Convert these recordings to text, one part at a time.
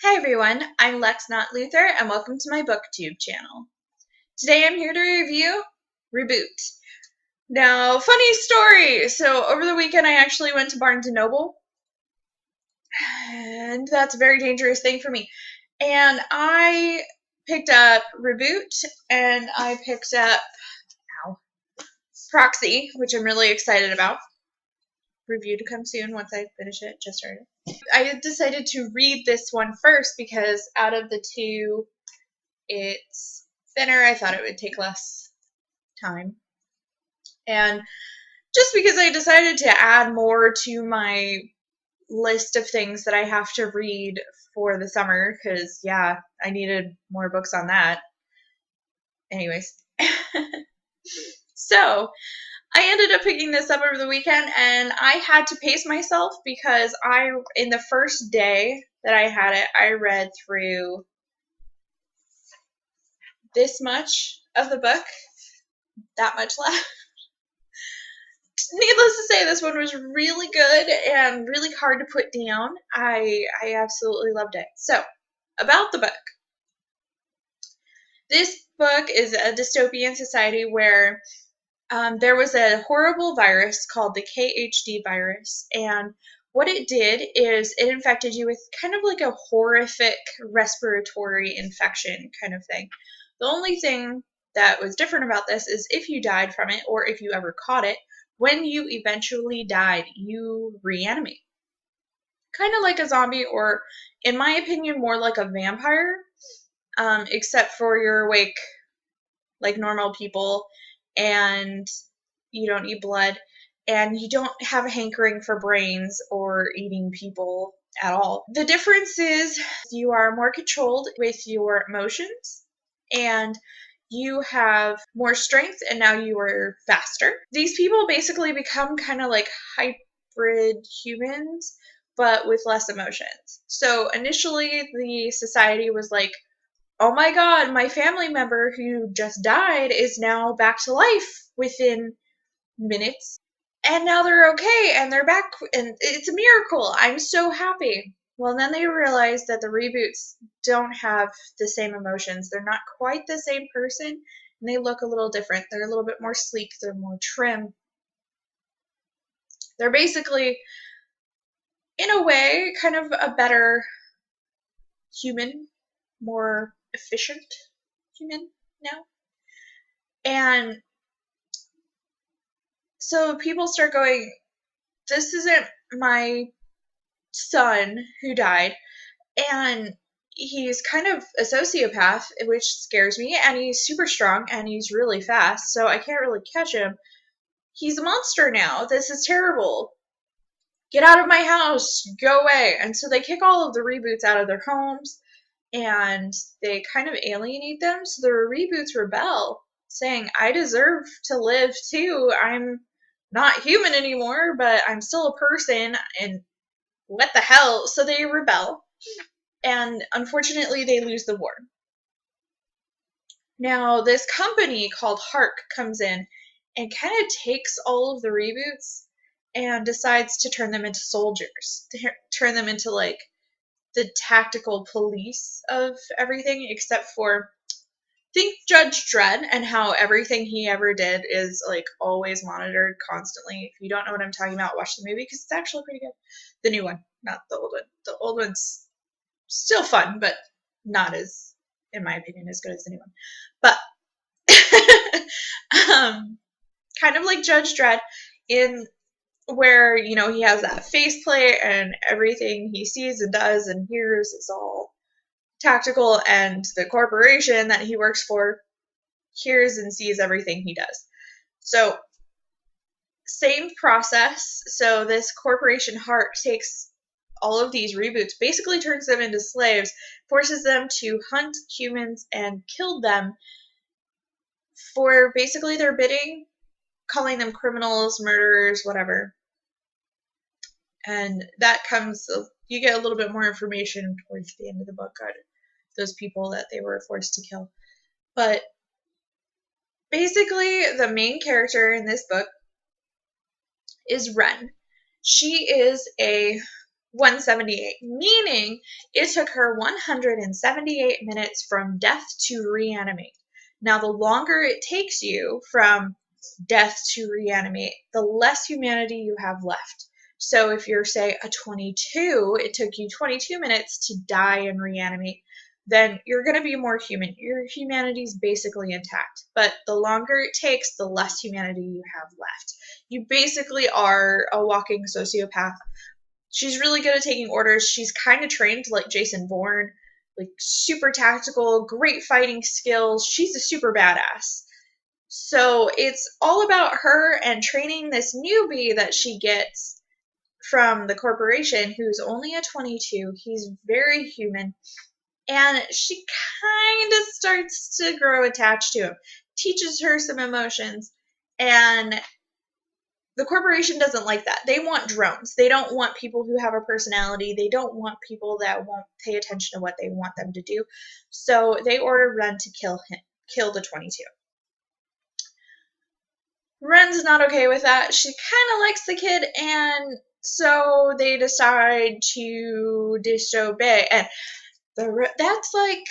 Hi everyone, I'm Lex Not Luther and welcome to my BookTube channel. Today I'm here to review Reboot. Now, funny story! So over the weekend I actually went to Barnes & Noble, and that's a very dangerous thing for me. And I picked up Reboot, and I picked up Proxy, which I'm really excited about. Review to come soon once I finish it, just started. I decided to read this one first because out of the two, it's thinner. I thought it would take less time. And just because I decided to add more to my list of things that I have to read for the summer, because, yeah, I needed more books on that. Anyways. So, I ended up picking this up over the weekend, and I had to pace myself because in the first day that I had it, I read through this much of the book, that much left. Needless to say, this one was really good and really hard to put down. I absolutely loved it. So, about the book. This book is a dystopian society where there was a horrible virus called the KHD virus, and what it did is it infected you with kind of like a horrific respiratory infection kind of thing. The only thing that was different about this is if you died from it or if you ever caught it, when you eventually died, you reanimate. Kind of like a zombie, or in my opinion, more like a vampire, except for you're awake like normal people and you don't eat blood and you don't have a hankering for brains or eating people at all. The difference is you are more controlled with your emotions and you have more strength and now you are faster. These people basically become kind of like hybrid humans but with less emotions. So initially the society was like, oh my god, my family member who just died is now back to life within minutes. And now they're okay and they're back and it's a miracle. I'm so happy. Well, then they realized that the reboots don't have the same emotions. They're not quite the same person and they look a little different. They're a little bit more sleek, they're more trim. They're basically, in a way, kind of a better human, more efficient human now. And so people start going, this isn't my son who died, and he's kind of a sociopath, which scares me, and he's super strong, and he's really fast, so I can't really catch him. He's a monster now. This is terrible. Get out of my house. Go away. And so they kick all of the reboots out of their homes, and they kind of alienate them, so the reboots rebel, saying, I deserve to live too. I'm not human anymore, but I'm still a person, and what the hell? So they rebel, and unfortunately they lose the war. Now this company called Hark comes in and kind of takes all of the reboots and decides to turn them into soldiers, to turn them into like the tactical police of everything, except for, think Judge Dredd and how everything he ever did is like always monitored constantly. If you don't know what I'm talking about, watch the movie because it's actually pretty good. The new one, not the old one. The old one's still fun, but not as, in my opinion, as good as the new one. But kind of like Judge Dredd, in where, you know, he has that faceplate and everything he sees and does and hears is all tactical, and the corporation that he works for hears and sees everything he does. So same process. So this corporation Hark takes all of these reboots, basically turns them into slaves, forces them to hunt humans and kill them for basically their bidding, calling them criminals, murderers, whatever. And that comes, you get a little bit more information towards the end of the book on those people that they were forced to kill. But basically, the main character in this book is Ren. She is a 178, meaning it took her 178 minutes from death to reanimate. Now, the longer it takes you from death to reanimate, the less humanity you have left. So if you're, say, a 22, it took you 22 minutes to die and reanimate, then you're going to be more human. Your humanity is basically intact. But the longer it takes, the less humanity you have left. You basically are a walking sociopath. She's really good at taking orders. She's kind of trained like Jason Bourne, like super tactical, great fighting skills. She's a super badass. So it's all about her and training this newbie that she gets from the corporation, who's only a 22. He's very human. And she kind of starts to grow attached to him, teaches her some emotions, and the corporation doesn't like that. They want drones. They don't want people who have a personality. They don't want people that won't pay attention to what they want them to do. So they order Ren to kill the 22. Ren's not okay with that. She kind of likes the kid, and so they decide to disobey. And that's like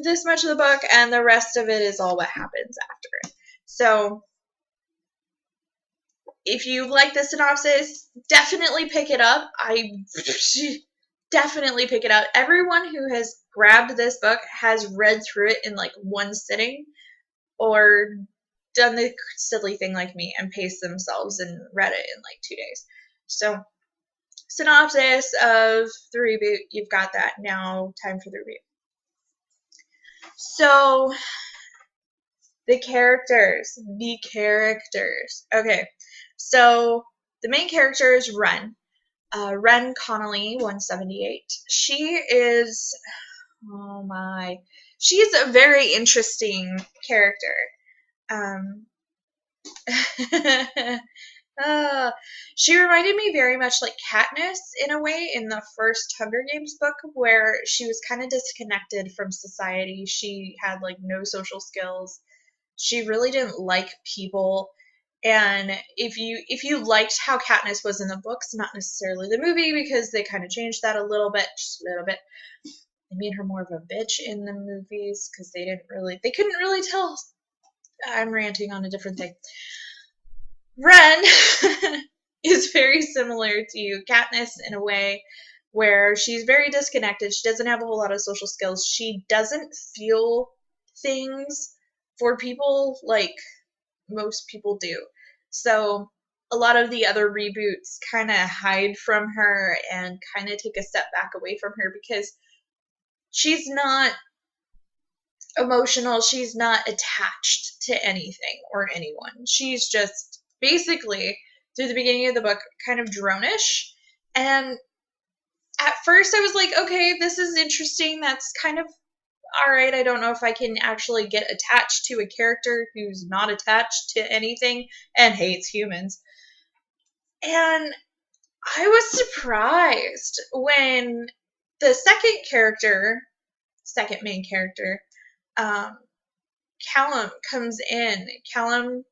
this much of the book, and the rest of it is all what happens after it. So if you like the synopsis, definitely pick it up. Definitely pick it up. Everyone who has grabbed this book has read through it in like one sitting, or done the silly thing like me and paced themselves and read it in like 2 days. So, synopsis of the reboot, you've got that. Now, time for the review. So, the characters. Okay, so the main character is Ren. Ren Connolly, 178. She is, oh my, she's a very interesting character. She reminded me very much like Katniss in a way in the first Hunger Games book, where she was kind of disconnected from society. She had like no social skills. She really didn't like people. And if you liked how Katniss was in the books, not necessarily the movie, because they kind of changed that a little bit, just a little bit. They made her more of a bitch in the movies because they couldn't really tell. I'm ranting on a different thing. Ren is very similar to Katniss in a way where she's very disconnected. She doesn't have a whole lot of social skills. She doesn't feel things for people like most people do. So a lot of the other reboots kind of hide from her and kind of take a step back away from her because she's not emotional. She's not attached to anything or anyone. She's just basically, through the beginning of the book, kind of dronish. And at first I was like, okay, this is interesting. That's kind of alright. I don't know if I can actually get attached to a character who's not attached to anything and hates humans. And I was surprised when the second main character, Callum comes in. Callum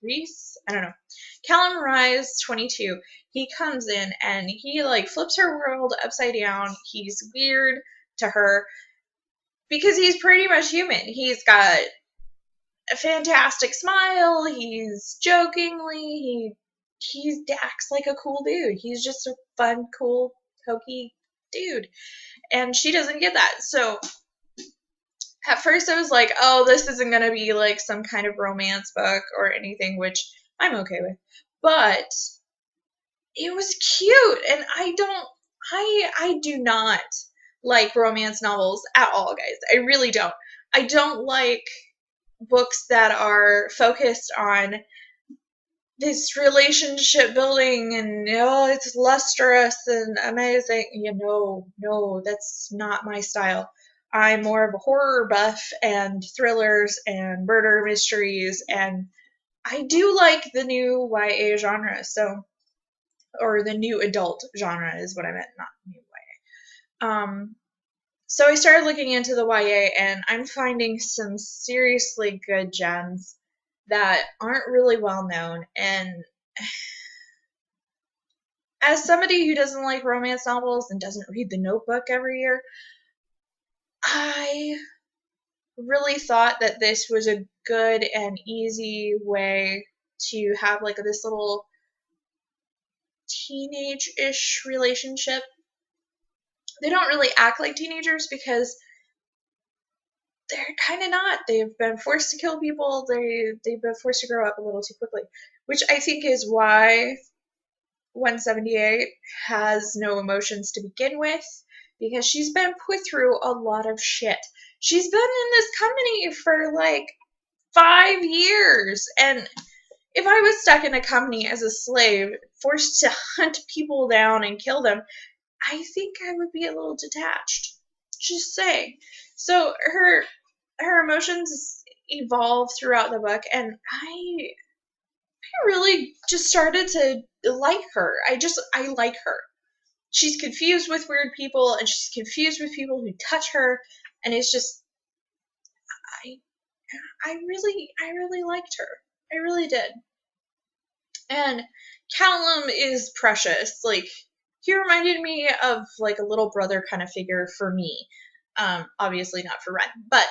Reese? I don't know. Callum Rise, 22. He comes in and he like flips her world upside down. He's weird to her because he's pretty much human. He's got a fantastic smile. He's jokingly, he acts like a cool dude. He's just a fun, cool, hokey dude. And she doesn't get that. So at first I was like, oh, this isn't going to be like some kind of romance book or anything, which I'm okay with. But it was cute, and I do not like romance novels at all, guys. I really don't. I don't like books that are focused on this relationship building and it's lustrous and amazing. No, that's not my style. I'm more of a horror buff and thrillers and murder mysteries, and I do like the new YA genre, or the new adult genre is what I meant, not new YA. So I started looking into the YA, and I'm finding some seriously good gems that aren't really well known, and as somebody who doesn't like romance novels and doesn't read The Notebook every year, I really thought that this was a good and easy way to have like this little teenage-ish relationship. They don't really act like teenagers because they're kind of not. They've been forced to kill people. They've been forced to grow up a little too quickly, which I think is why 178 has no emotions to begin with, because she's been put through a lot of shit. She's been in this company for like 5 years, and if I was stuck in a company as a slave, forced to hunt people down and kill them, I think I would be a little detached. Just saying. So her emotions evolve throughout the book, and I really just started to like her. I like her. She's confused with weird people, and she's confused with people who touch her, and it's just I really liked her. I really did. And Callum is precious. Like, he reminded me of like a little brother kind of figure for me. Obviously not for Ren, but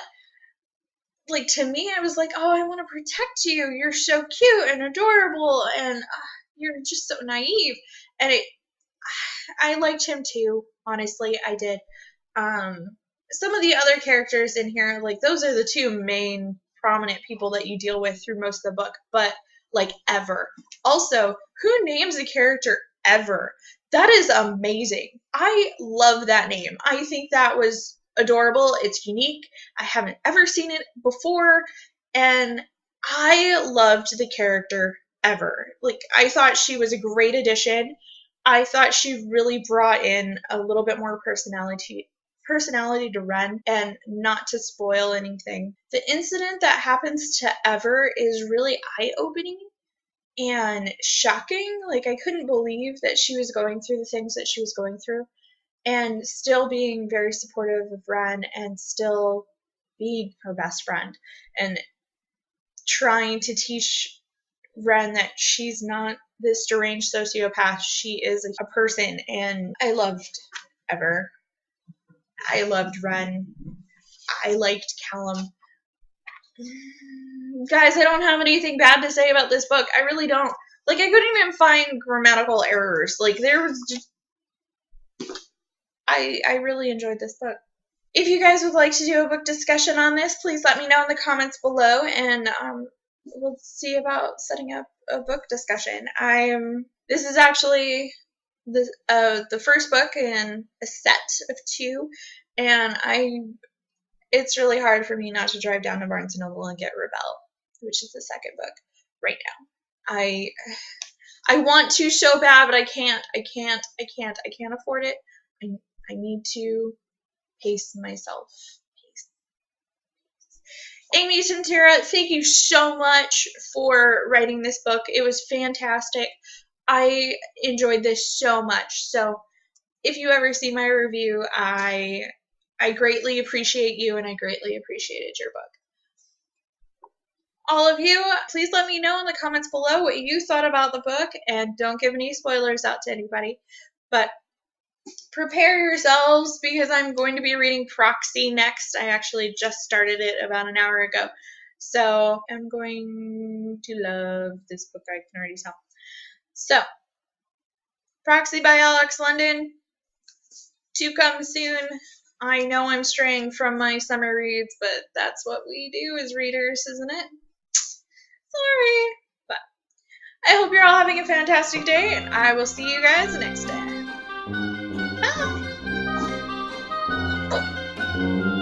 like to me, I was like, oh, I want to protect you. You're so cute and adorable, and you're just so naive. And I liked him too. Honestly, I did. Some of the other characters in here, like those are the two main prominent people that you deal with through most of the book, but like Ever. Also, who names a character Ever? That is amazing. I love that name. I think that was adorable. It's unique. I haven't ever seen it before, and I loved the character Ever. Like, I thought she was a great addition. I thought she really brought in a little bit more personality to Ren, and not to spoil anything. The incident that happens to Ever is really eye-opening and shocking. Like, I couldn't believe that she was going through the things that she was going through, and still being very supportive of Ren, and still being her best friend, and trying to teach Ren that she's not this deranged sociopath. She is a person, and I loved Ever. I loved Ren. I liked Callum. Guys, I don't have anything bad to say about this book. I really don't. Like, I couldn't even find grammatical errors. Like, there was just... I really enjoyed this book. If you guys would like to do a book discussion on this, please let me know in the comments below, and we'll see about setting up a book discussion. This is actually the first book in a set of 2, and it's really hard for me not to drive down to Barnes & Noble and get Rebel, which is the second book right now. I want to so bad, but I can't afford it. I need to pace myself. Amy Tintera, thank you so much for writing this book. It was fantastic. I enjoyed this so much. So if you ever see my review, I greatly appreciate you, and I greatly appreciated your book. All of you, please let me know in the comments below what you thought about the book, and don't give any spoilers out to anybody. But prepare yourselves, because I'm going to be reading Proxy next. I actually just started it about an hour ago. So I'm going to love this book, I can already tell. So, Proxy by Alex London, to come soon. I know I'm straying from my summer reads, but that's what we do as readers, isn't it? Sorry. But I hope you're all having a fantastic day, and I will see you guys next time. Bye.